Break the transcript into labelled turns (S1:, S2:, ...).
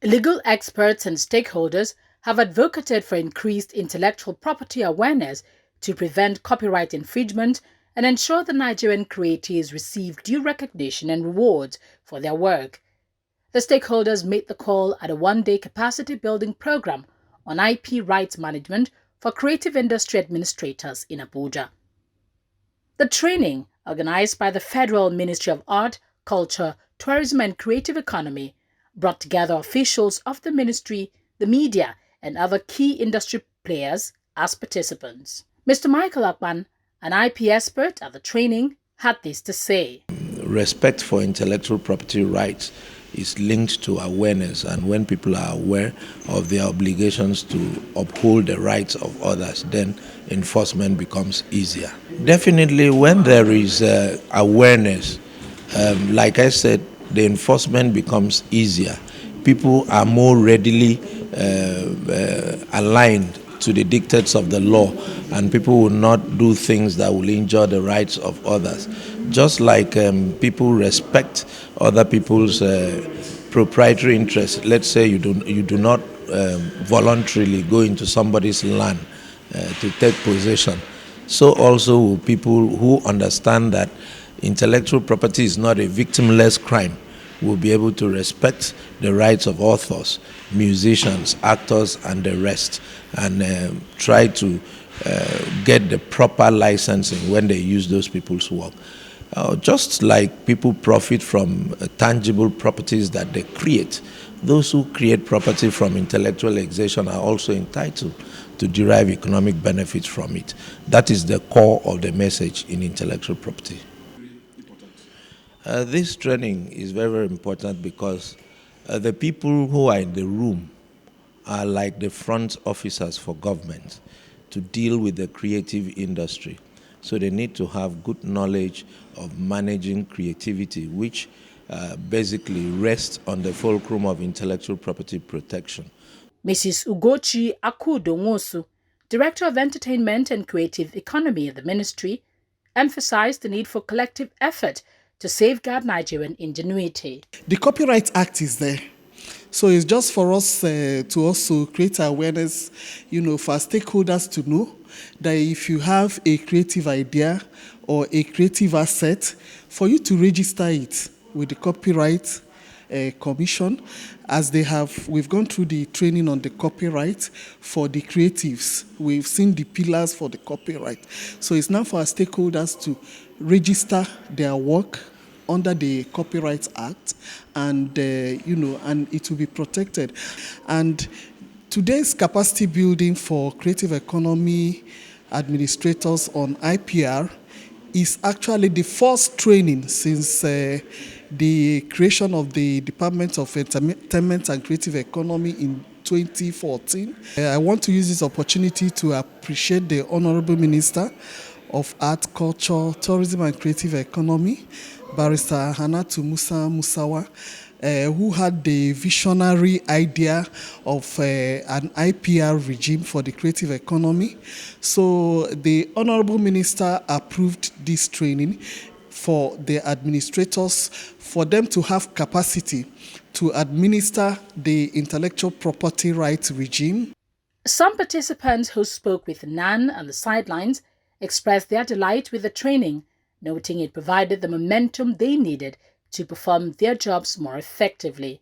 S1: Legal experts and stakeholders have advocated for increased intellectual property awareness to prevent copyright infringement and ensure the Nigerian creatives receive due recognition and rewards for their work. The stakeholders made the call at a one-day capacity building program on IP rights management for creative industry administrators in Abuja. The training, organized by the Federal Ministry of Art, Culture, Tourism and Creative Economy, brought together officials of the ministry, the media, and other key industry players as participants. Mr. Michael Akpan, an IP expert at the training, had this to say.
S2: Respect for intellectual property rights is linked to awareness, and when people are aware of their obligations to uphold the rights of others, then enforcement becomes easier. Definitely, when there is awareness, like I said, the enforcement becomes easier. People are more readily aligned to the dictates of the law, and people will not do things that will injure the rights of others. Just like people respect other people's proprietary interests. Let's say you do not voluntarily go into somebody's land to take possession. So also will people who understand that intellectual property is not a victimless crime will be able to respect the rights of authors, musicians, actors, and the rest, and try to get the proper licensing when they use those people's work. Just like people profit from tangible properties that they create, those who create property from intellectual exertion are also entitled to derive economic benefits from it. That is the core of the message in intellectual property. This training is very, very important because the people who are in the room are like the front officers for government to deal with the creative industry. So they need to have good knowledge of managing creativity, which basically rests on the fulcrum of intellectual property protection.
S1: Mrs. Ugochi Akudo-Nwosu, Director of Entertainment and Creative Economy at the Ministry, emphasized the need for collective effort to safeguard Nigerian ingenuity.
S3: The Copyright Act is there. So it's just for us to also create awareness, for stakeholders to know that if you have a creative idea or a creative asset, for you to register it with the Copyright Commission, as we've gone through the training on the copyright for the creatives. We've seen the pillars for the copyright. So it's now for our stakeholders to register their work under the Copyright Act, and and it will be protected. And today's capacity building for creative economy administrators on IPR is actually the first training since the creation of the Department of Entertainment and Creative Economy in 2014. I want to use this opportunity to appreciate the Honorable Minister of Art, Culture, Tourism and Creative Economy, Barrister Hannatu Musa Musawa, who had the visionary idea of an IPR regime for the creative economy. So the Honorable Minister approved this training for the administrators, for them to have capacity to administer the intellectual property rights regime.
S1: Some participants who spoke with Nan on the sidelines expressed their delight with the training, noting it provided the momentum they needed to perform their jobs more effectively.